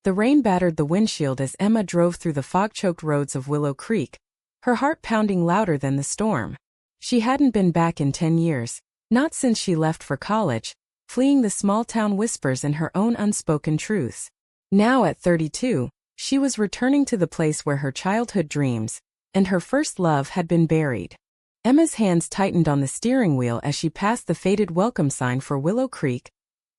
The rain battered the windshield as Emma drove through the fog-choked roads of Willow Creek, her heart pounding louder than the storm. She hadn't been back in 10 years, not since she left for college, fleeing the small-town whispers and her own unspoken truths. Now at 32, she was returning to the place where her childhood dreams and her first love had been buried. Emma's hands tightened on the steering wheel as she passed the faded welcome sign for Willow Creek,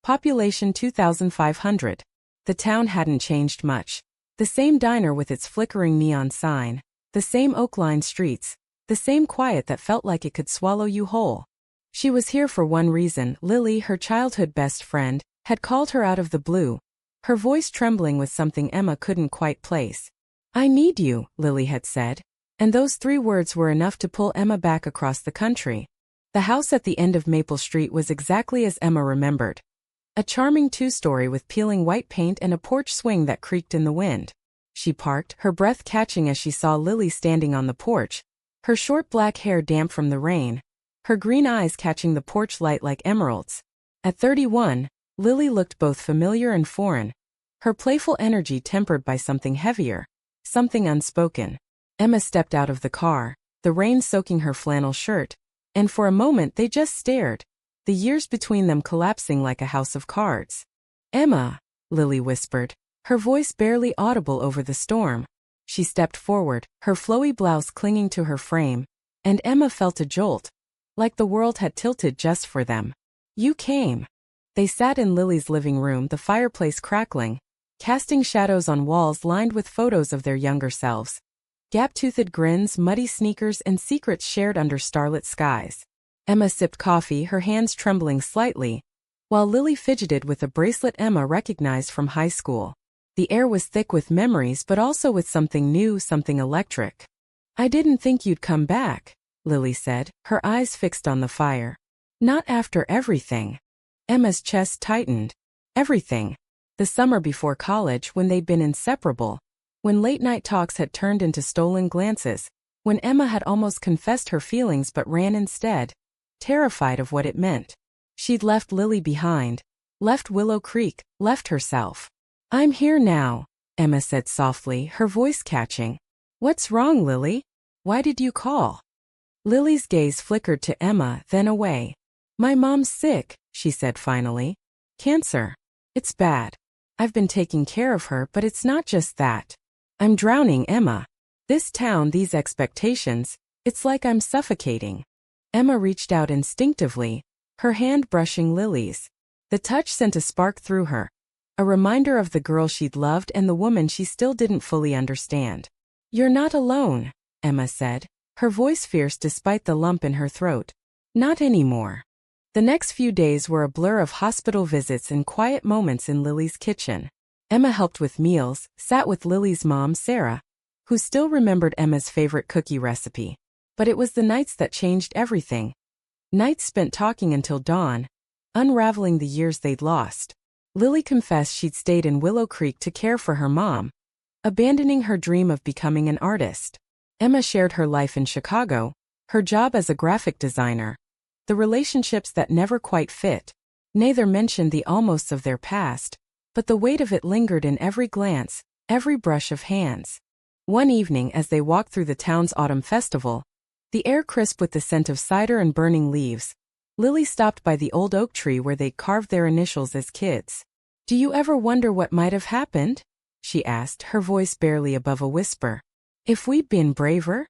population 2,500. The town hadn't changed much. The same diner with its flickering neon sign, the same oak-lined streets, the same quiet that felt like it could swallow you whole. She was here for one reason. Lily, her childhood best friend, had called her out of the blue, her voice trembling with something Emma couldn't quite place. "I need you," Lily had said. And those 3 words were enough to pull Emma back across the country. The house at the end of Maple Street was exactly as Emma remembered. A charming 2-story with peeling white paint and a porch swing that creaked in the wind. She parked, her breath catching as she saw Lily standing on the porch, her short black hair damp from the rain, her green eyes catching the porch light like emeralds. At 31, Lily looked both familiar and foreign, her playful energy tempered by something heavier, something unspoken. Emma stepped out of the car, the rain soaking her flannel shirt, and for a moment they just stared, the years between them collapsing like a house of cards. "Emma," Lily whispered, her voice barely audible over the storm. She stepped forward, her flowy blouse clinging to her frame, and Emma felt a jolt, like the world had tilted just for them. "You came." They sat in Lily's living room, the fireplace crackling, casting shadows on walls lined with photos of their younger selves. Gap-toothed grins, muddy sneakers, and secrets shared under starlit skies. Emma sipped coffee, her hands trembling slightly, while Lily fidgeted with a bracelet Emma recognized from high school. The air was thick with memories but also with something new, something electric. "I didn't think you'd come back," Lily said, her eyes fixed on the fire. "Not after everything." Emma's chest tightened. Everything. The summer before college, when they'd been inseparable. When late-night talks had turned into stolen glances, when Emma had almost confessed her feelings but ran instead, terrified of what it meant. She'd left Lily behind, left Willow Creek, left herself. "I'm here now," Emma said softly, her voice catching. "What's wrong, Lily? Why did you call?" Lily's gaze flickered to Emma, then away. "My mom's sick," she said finally. "Cancer. It's bad. I've been taking care of her, but it's not just that. I'm drowning, Emma. This town, these expectations, it's like I'm suffocating." Emma reached out instinctively, her hand brushing Lily's. The touch sent a spark through her, a reminder of the girl she'd loved and the woman she still didn't fully understand. "You're not alone," Emma said, her voice fierce despite the lump in her throat. "Not anymore." The next few days were a blur of hospital visits and quiet moments in Lily's kitchen. Emma helped with meals, sat with Lily's mom, Sarah, who still remembered Emma's favorite cookie recipe. But it was the nights that changed everything. Nights spent talking until dawn, unraveling the years they'd lost. Lily confessed she'd stayed in Willow Creek to care for her mom, abandoning her dream of becoming an artist. Emma shared her life in Chicago, her job as a graphic designer, the relationships that never quite fit. Neither mentioned the almosts of their past, but the weight of it lingered in every glance, every brush of hands. One evening as they walked through the town's autumn festival, the air crisp with the scent of cider and burning leaves, Lily stopped by the old oak tree where they'd carved their initials as kids. "Do you ever wonder what might have happened?" she asked, her voice barely above a whisper. "If we'd been braver?"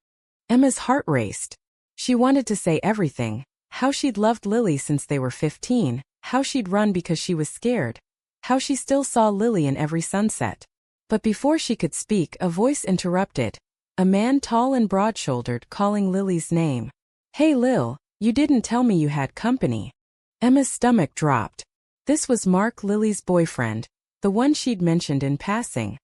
Emma's heart raced. She wanted to say everything, how she'd loved Lily since they were 15, how she'd run because she was scared, how she still saw Lily in every sunset. But before she could speak, a voice interrupted, a man tall and broad-shouldered calling Lily's name. "Hey Lil, you didn't tell me you had company." Emma's stomach dropped. This was Mark, Lily's boyfriend, the one she'd mentioned in passing.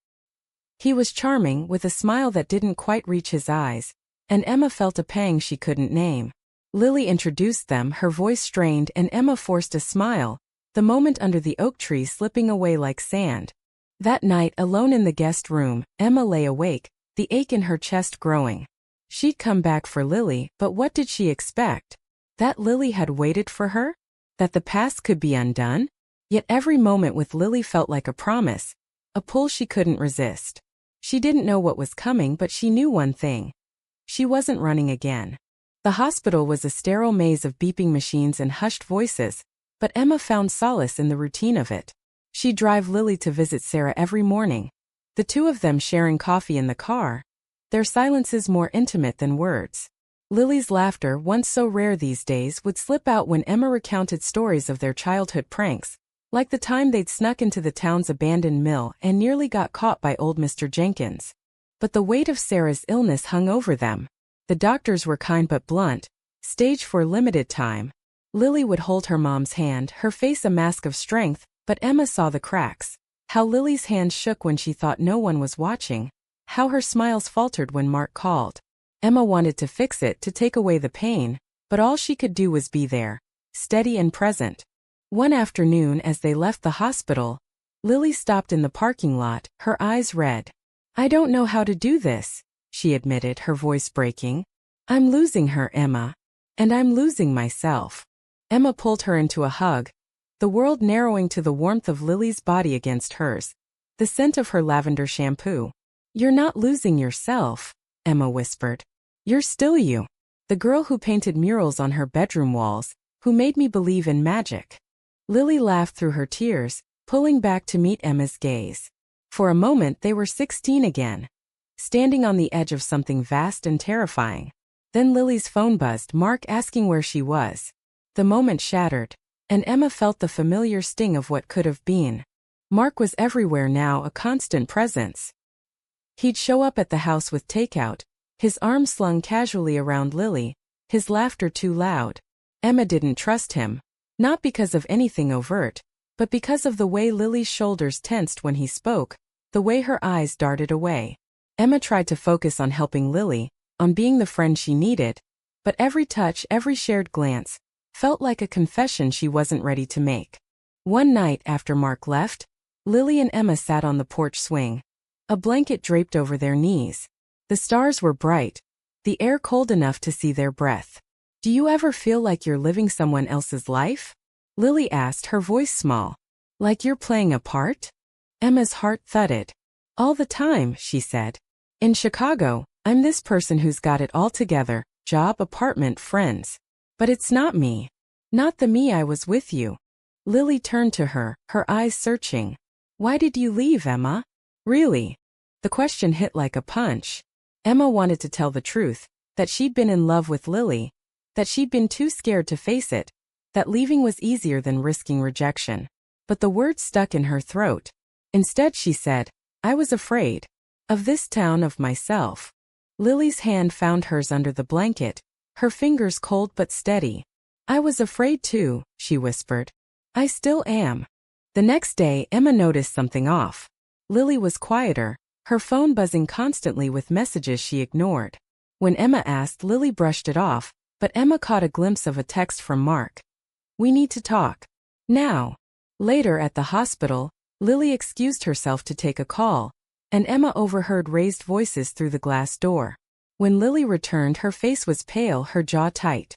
He was charming, with a smile that didn't quite reach his eyes, and Emma felt a pang she couldn't name. Lily introduced them, her voice strained, and Emma forced a smile, the moment under the oak tree slipping away like sand. That night, alone in the guest room, Emma lay awake, the ache in her chest growing. She'd come back for Lily, but what did she expect? That Lily had waited for her? That the past could be undone? Yet every moment with Lily felt like a promise, a pull she couldn't resist. She didn't know what was coming, but she knew one thing. She wasn't running again. The hospital was a sterile maze of beeping machines and hushed voices, but Emma found solace in the routine of it. She'd drive Lily to visit Sarah every morning, the two of them sharing coffee in the car, their silences more intimate than words. Lily's laughter, once so rare these days, would slip out when Emma recounted stories of their childhood pranks, like the time they'd snuck into the town's abandoned mill and nearly got caught by old Mr. Jenkins. But the weight of Sarah's illness hung over them. The doctors were kind but blunt, stage for limited time. Lily would hold her mom's hand, her face a mask of strength, but Emma saw the cracks. How Lily's hand shook when she thought no one was watching. How her smiles faltered when Mark called. Emma wanted to fix it, to take away the pain, but all she could do was be there, steady and present. One afternoon as they left the hospital, Lily stopped in the parking lot, her eyes red. "I don't know how to do this," she admitted, her voice breaking. "I'm losing her, Emma. And I'm losing myself." Emma pulled her into a hug, the world narrowing to the warmth of Lily's body against hers, the scent of her lavender shampoo. "You're not losing yourself," Emma whispered. "You're still you. The girl who painted murals on her bedroom walls, who made me believe in magic." Lily laughed through her tears, pulling back to meet Emma's gaze. For a moment they were 16 again, standing on the edge of something vast and terrifying. Then Lily's phone buzzed, Mark asking where she was. The moment shattered, and Emma felt the familiar sting of what could have been. Mark was everywhere now, a constant presence. He'd show up at the house with takeout, his arms slung casually around Lily, his laughter too loud. Emma didn't trust him, not because of anything overt, but because of the way Lily's shoulders tensed when he spoke, the way her eyes darted away. Emma tried to focus on helping Lily, on being the friend she needed, but every touch, every shared glance, felt like a confession she wasn't ready to make. One night after Mark left, Lily and Emma sat on the porch swing, a blanket draped over their knees. The stars were bright, the air cold enough to see their breath. "Do you ever feel like you're living someone else's life?" Lily asked, her voice small. "Like you're playing a part?" Emma's heart thudded. "All the time," she said. "In Chicago, I'm this person who's got it all together, job, apartment, friends. But it's not me. Not the me I was with you." Lily turned to her, her eyes searching. "Why did you leave, Emma? Really?" The question hit like a punch. Emma wanted to tell the truth, that she'd been in love with Lily, that she'd been too scared to face it, that leaving was easier than risking rejection. But the words stuck in her throat. Instead she said, "I was afraid. Of this town, of myself." Lily's hand found hers under the blanket, her fingers cold but steady. "I was afraid too," she whispered. "I still am." The next day Emma noticed something off. Lily was quieter, her phone buzzing constantly with messages she ignored. When Emma asked, Lily brushed it off, but Emma caught a glimpse of a text from Mark. "We need to talk. Now." Later at the hospital, Lily excused herself to take a call, and Emma overheard raised voices through the glass door. When Lily returned, her face was pale, her jaw tight.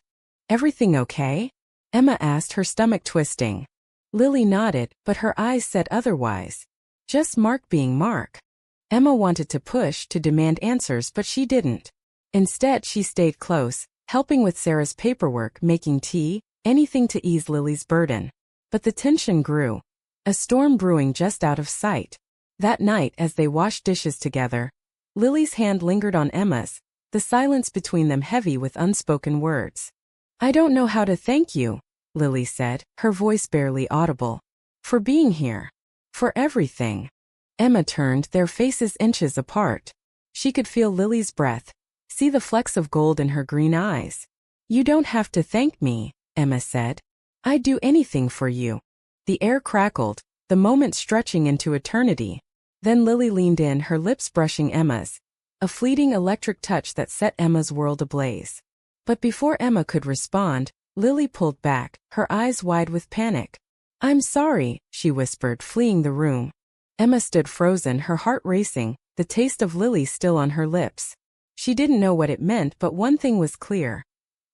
"Everything okay?" Emma asked, her stomach twisting. Lily nodded, but her eyes said otherwise. Just Mark being Mark. Emma wanted to push, to demand answers, but she didn't. Instead, she stayed close, helping with Sarah's paperwork, making tea, anything to ease Lily's burden. But the tension grew. A storm brewing just out of sight. That night, as they washed dishes together, Lily's hand lingered on Emma's, the silence between them heavy with unspoken words. "I don't know how to thank you," Lily said, her voice barely audible. "For being here. For everything." Emma turned, their faces inches apart. She could feel Lily's breath, see the flecks of gold in her green eyes. "You don't have to thank me," Emma said. "I'd do anything for you." The air crackled, the moment stretching into eternity. Then Lily leaned in, her lips brushing Emma's, a fleeting electric touch that set Emma's world ablaze. But before Emma could respond, Lily pulled back, her eyes wide with panic. "I'm sorry," she whispered, fleeing the room. Emma stood frozen, her heart racing, the taste of Lily still on her lips. She didn't know what it meant, but one thing was clear.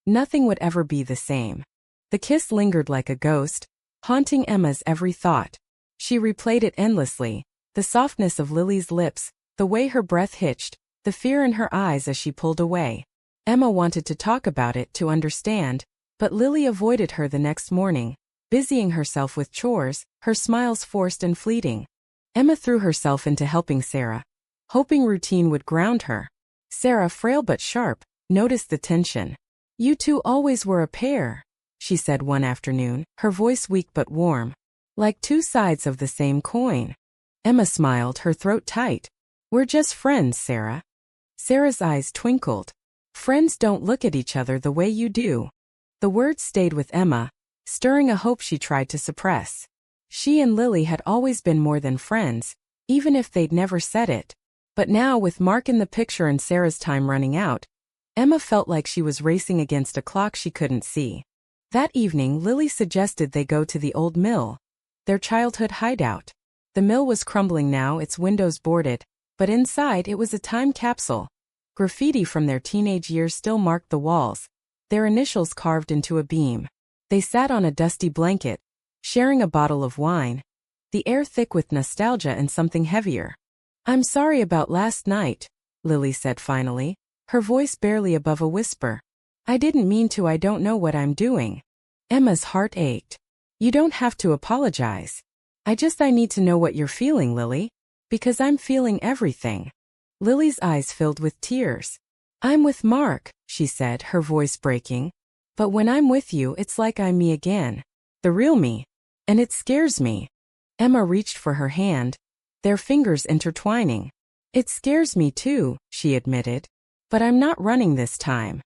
Nothing would ever be the same. The kiss lingered like a ghost, haunting Emma's every thought. She replayed it endlessly, The softness of Lily's lips, the way her breath hitched, the fear in her eyes as she pulled away. Emma wanted to talk about it, to understand, but Lily avoided her the next morning, busying herself with chores, her smiles forced and fleeting. Emma threw herself into helping Sarah, hoping routine would ground her. Sarah, frail but sharp, noticed the tension. "You two always were a pair," she said one afternoon, her voice weak but warm. "Like two sides of the same coin." Emma smiled, her throat tight. "We're just friends, Sarah." Sarah's eyes twinkled. "Friends don't look at each other the way you do." The words stayed with Emma, stirring a hope she tried to suppress. She and Lily had always been more than friends, even if they'd never said it. But now, with Mark in the picture and Sarah's time running out, Emma felt like she was racing against a clock she couldn't see. That evening, Lily suggested they go to the old mill, their childhood hideout. The mill was crumbling now, its windows boarded, but inside it was a time capsule. Graffiti from their teenage years still marked the walls, their initials carved into a beam. They sat on a dusty blanket, sharing a bottle of wine, the air thick with nostalgia and something heavier. "I'm sorry about last night," Lily said finally, her voice barely above a whisper. "I didn't mean to. I don't know what I'm doing." Emma's heart ached. "You don't have to apologize. I need to know what you're feeling, Lily. Because I'm feeling everything." Lily's eyes filled with tears. "I'm with Mark," she said, her voice breaking. "But when I'm with you, it's like I'm me again. The real me. And it scares me." Emma reached for her hand, their fingers intertwining. "It scares me too," she admitted. "But I'm not running this time."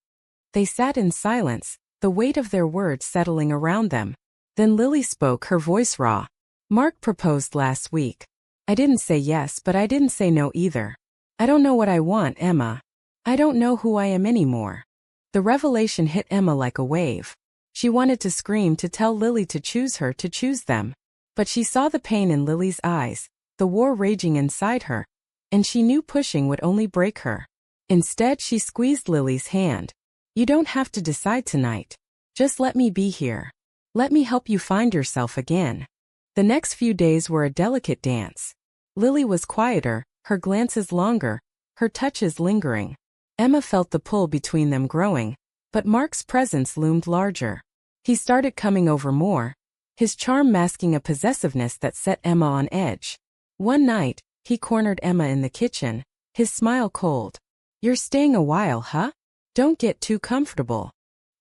They sat in silence, the weight of their words settling around them. Then Lily spoke, her voice raw. "Mark proposed last week. I didn't say yes, but I didn't say no either. I don't know what I want, Emma. I don't know who I am anymore." The revelation hit Emma like a wave. She wanted to scream, to tell Lily to choose her, to choose them. But she saw the pain in Lily's eyes, the war raging inside her, and she knew pushing would only break her. Instead, she squeezed Lily's hand. "You don't have to decide tonight. Just let me be here. Let me help you find yourself again." The next few days were a delicate dance. Lily was quieter, her glances longer, her touches lingering. Emma felt the pull between them growing, but Mark's presence loomed larger. He started coming over more, his charm masking a possessiveness that set Emma on edge. One night, he cornered Emma in the kitchen, his smile cold. "You're staying a while, huh? Don't get too comfortable."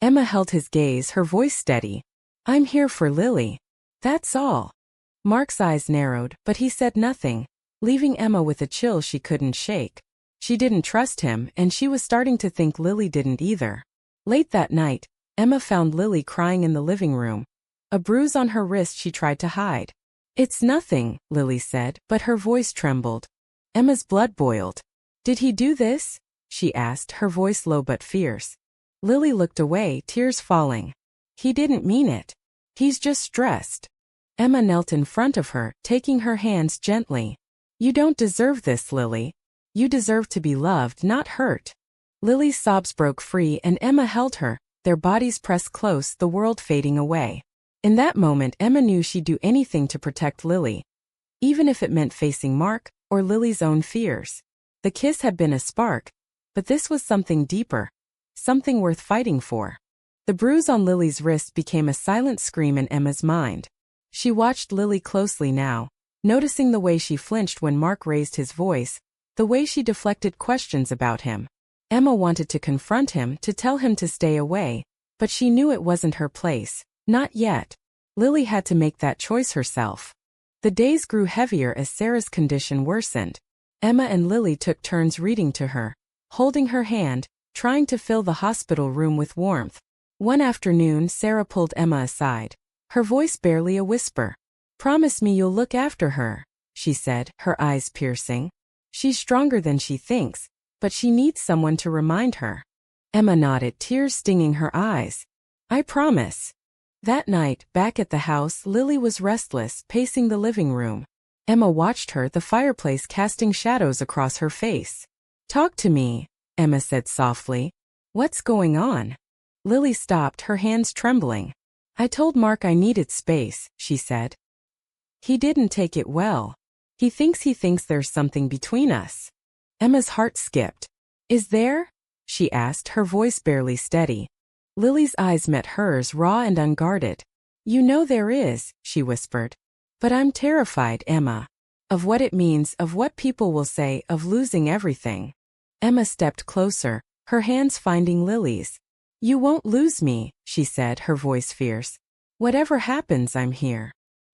Emma held his gaze, her voice steady. "I'm here for Lily. That's all." Mark's eyes narrowed, but he said nothing, leaving Emma with a chill she couldn't shake. She didn't trust him, and she was starting to think Lily didn't either. Late that night, Emma found Lily crying in the living room, a bruise on her wrist she tried to hide. "It's nothing," Lily said, but her voice trembled. Emma's blood boiled. "Did he do this?" she asked, her voice low but fierce. Lily looked away, tears falling. "He didn't mean it. He's just stressed." Emma knelt in front of her, taking her hands gently. "You don't deserve this, Lily. You deserve to be loved, not hurt." Lily's sobs broke free and Emma held her, their bodies pressed close, the world fading away. In that moment, Emma knew she'd do anything to protect Lily, even if it meant facing Mark or Lily's own fears. The kiss had been a spark, but this was something deeper, something worth fighting for. The bruise on Lily's wrist became a silent scream in Emma's mind. She watched Lily closely now, noticing the way she flinched when Mark raised his voice, the way she deflected questions about him. Emma wanted to confront him, to tell him to stay away, but she knew it wasn't her place. Not yet. Lily had to make that choice herself. The days grew heavier as Sarah's condition worsened. Emma and Lily took turns reading to her, holding her hand, trying to fill the hospital room with warmth. One afternoon, Sarah pulled Emma aside, her voice barely a whisper. "Promise me you'll look after her," she said, her eyes piercing. "She's stronger than she thinks, but she needs someone to remind her." Emma nodded, tears stinging her eyes. "I promise." That night, back at the house, Lily was restless, pacing the living room. Emma watched her, the fireplace casting shadows across her face. "Talk to me," Emma said softly. "What's going on?" Lily stopped, her hands trembling. "I told Mark I needed space," she said. "He didn't take it well. He thinks there's something between us. Emma's heart skipped. Is there? She asked, her voice barely steady. Lily's eyes met hers, raw and unguarded. You know there is, she whispered. But I'm terrified, Emma. Of what it means, of what people will say, of losing everything. Emma stepped closer, her hands finding Lily's. You won't lose me, she said, her voice fierce. Whatever happens, I'm here.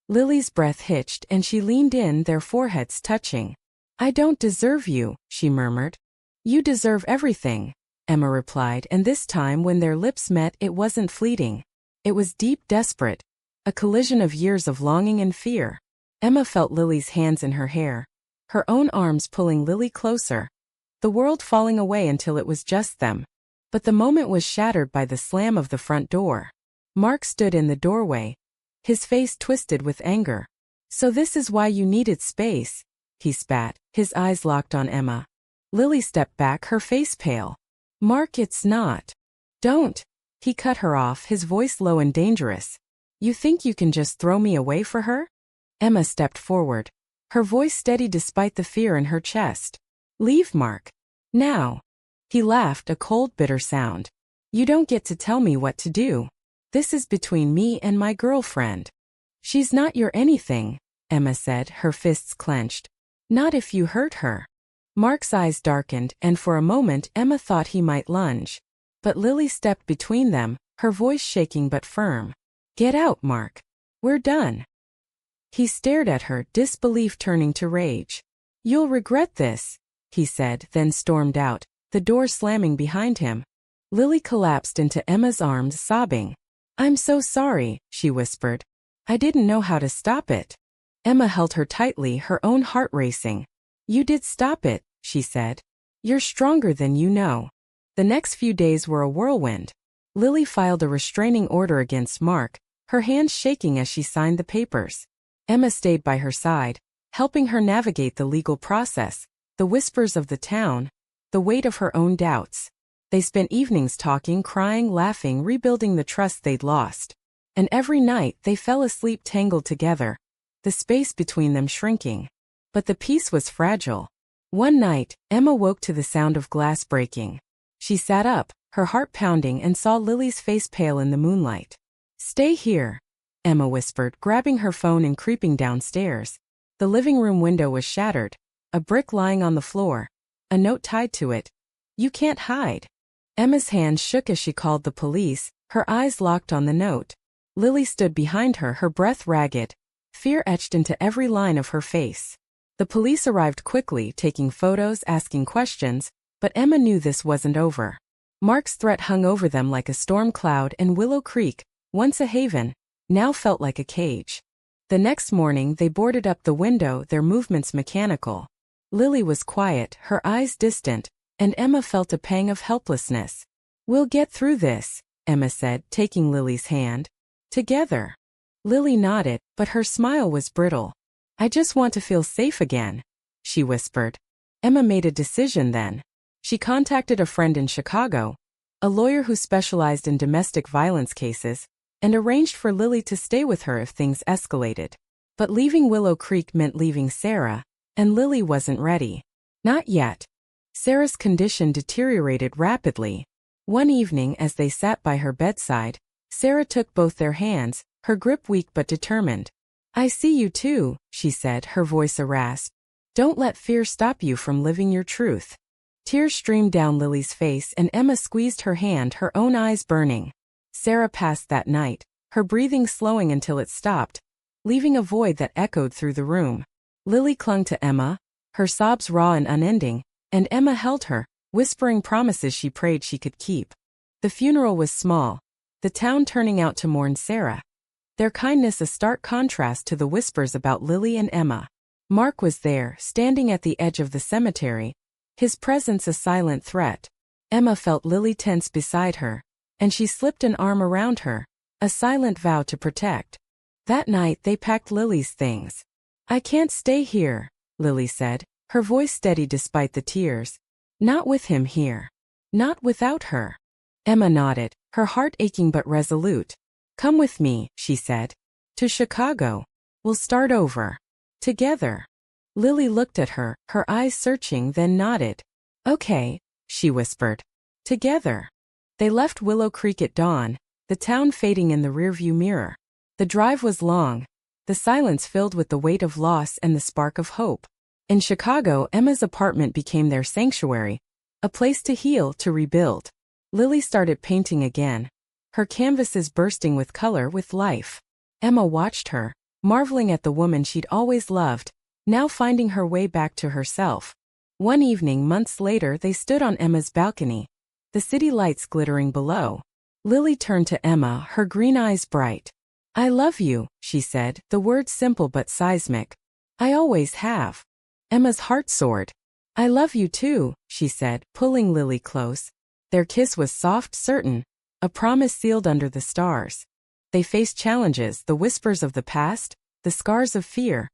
Lily's breath hitched and she leaned in, their foreheads touching. I don't deserve you, she murmured. You deserve everything, Emma replied, and this time when their lips met it wasn't fleeting. It was deep, desperate. A collision of years of longing and fear. Emma felt Lily's hands in her hair, her own arms pulling Lily closer. The world falling away until it was just them. But the moment was shattered by the slam of the front door. Mark stood in the doorway, his face twisted with anger. So this is why you needed space, he spat, his eyes locked on Emma. Lily stepped back, her face pale. Mark, it's not. Don't. He cut her off, his voice low and dangerous. You think you can just throw me away for her? Emma stepped forward, her voice steady despite the fear in her chest. Leave, Mark. Now. He laughed, a cold, bitter sound. You don't get to tell me what to do. This is between me and my girlfriend. She's not your anything, Emma said, her fists clenched. Not if you hurt her. Mark's eyes darkened, and for a moment Emma thought he might lunge. But Lily stepped between them, her voice shaking but firm. Get out, Mark. We're done. He stared at her, disbelief turning to rage. You'll regret this, he said, then stormed out, the door slamming behind him. Lily collapsed into Emma's arms, sobbing. I'm so sorry, she whispered. I didn't know how to stop it. Emma held her tightly, her own heart racing. You did stop it, she said. You're stronger than you know. The next few days were a whirlwind. Lily filed a restraining order against Mark, her hands shaking as she signed the papers. Emma stayed by her side, helping her navigate the legal process, the whispers of the town, the weight of her own doubts. They spent evenings talking, crying, laughing, rebuilding the trust they'd lost. And every night they fell asleep tangled together, the space between them shrinking. But the peace was fragile. One night, Emma woke to the sound of glass breaking. She sat up, her heart pounding, and saw Lily's face pale in the moonlight. Stay here, Emma whispered, grabbing her phone and creeping downstairs. The living room window was shattered, a brick lying on the floor, a note tied to it. You can't hide. Emma's hand shook as she called the police, her eyes locked on the note. Lily stood behind her, her breath ragged, fear etched into every line of her face. The police arrived quickly, taking photos, asking questions, but Emma knew this wasn't over. Mark's threat hung over them like a storm cloud, and Willow Creek, once a haven, now felt like a cage. The next morning they boarded up the window, their movements mechanical. Lily was quiet, her eyes distant, and Emma felt a pang of helplessness. We'll get through this, Emma said, taking Lily's hand. Together. Lily nodded, but her smile was brittle. I just want to feel safe again, she whispered. Emma made a decision then. She contacted a friend in Chicago, a lawyer who specialized in domestic violence cases, and arranged for Lily to stay with her if things escalated. But leaving Willow Creek meant leaving Sarah, and Lily wasn't ready. Not yet. Sarah's condition deteriorated rapidly. One evening as they sat by her bedside, Sarah took both their hands, her grip weak but determined. I see you too, she said, her voice a rasp. Don't let fear stop you from living your truth. Tears streamed down Lily's face and Emma squeezed her hand, her own eyes burning. Sarah passed that night, her breathing slowing until it stopped, leaving a void that echoed through the room. Lily clung to Emma, her sobs raw and unending, and Emma held her, whispering promises she prayed she could keep. The funeral was small, the town turning out to mourn Sarah. Their kindness a stark contrast to the whispers about Lily and Emma. Mark was there, standing at the edge of the cemetery, his presence a silent threat. Emma felt Lily tense beside her, and she slipped an arm around her, a silent vow to protect. That night they packed Lily's things. I can't stay here, Lily said, her voice steady despite the tears. Not with him here. Not without her. Emma nodded, her heart aching but resolute. Come with me, she said. To Chicago. We'll start over. Together. Lily looked at her, her eyes searching, then nodded. Okay, she whispered. Together. They left Willow Creek at dawn, the town fading in the rearview mirror. The drive was long, the silence filled with the weight of loss and the spark of hope. In Chicago, Emma's apartment became their sanctuary, a place to heal, to rebuild. Lily started painting again, her canvases bursting with color, with life. Emma watched her, marveling at the woman she'd always loved, now finding her way back to herself. One evening months later they stood on Emma's balcony, the city lights glittering below. Lily turned to Emma, her green eyes bright. I love you, she said, the words simple but seismic. I always have. Emma's heart soared. I love you too, she said, pulling Lily close. Their kiss was soft, certain, a promise sealed under the stars. They faced challenges, the whispers of the past, the scars of fear,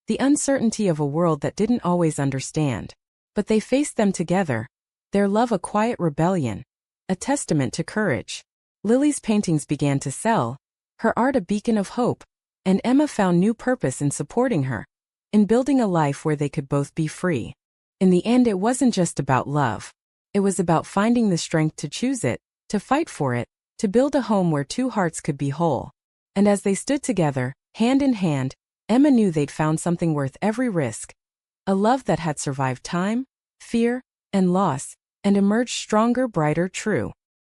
the uncertainty of a world that didn't always understand. But they faced them together, their love a quiet rebellion, a testament to courage. Lily's paintings began to sell, her art a beacon of hope, and Emma found new purpose in supporting her, in building a life where they could both be free. In the end, it wasn't just about love. It was about finding the strength to choose it, to fight for it, to build a home where two hearts could be whole. And as they stood together, hand in hand, Emma knew they'd found something worth every risk. A love that had survived time, fear, and loss, and emerged stronger, brighter, true.